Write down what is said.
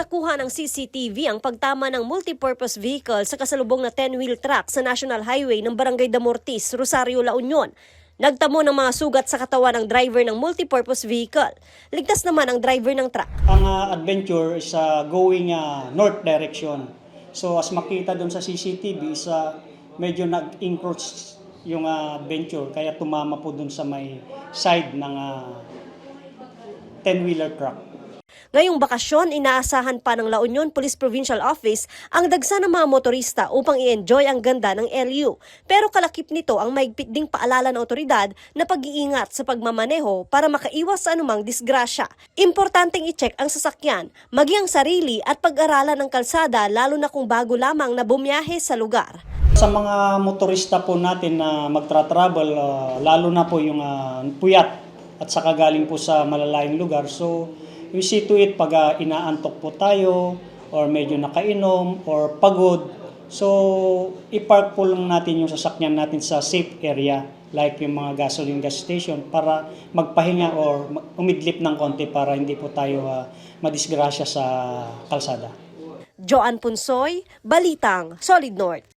Nasakuha ng CCTV ang pagtama ng multipurpose vehicle sa kasalubong na 10-wheel truck sa National Highway ng Barangay Damortis, Rosario, La Union. Nagtamo ng mga sugat sa katawan ng driver ng multipurpose vehicle. Ligtas naman ang driver ng truck. Ang adventure is going north direction. So as makita doon sa CCTV is medyo nag-encroach yung adventure kaya tumama po doon sa may side ng 10-wheeler truck. Ngayong bakasyon, inaasahan pa ng La Union Police Provincial Office ang dagsa ng mga motorista upang i-enjoy ang ganda ng LU. Pero kalakip nito ang maigpit ding paalala ng otoridad na pag-iingat sa pagmamaneho para makaiwas sa anumang disgrasya. Importanteng i-check ang sasakyan, maging ang sarili at pag-aralan ng kalsada lalo na kung bago lamang na bumiyahe sa lugar. Sa mga motorista po natin na magtra-travel, lalo na po yung puyat at saka galing po sa malalayong lugar. So we see to it pag inaantok po tayo or medyo nakainom or pagod. So, i-park po lang natin yung sasakyan natin sa safe area like yung mga gasoline gas station para magpahinga or umidlip ng konti para hindi po tayo madisgrasya sa kalsada. Joan Punsoy, Balitang, Solid North.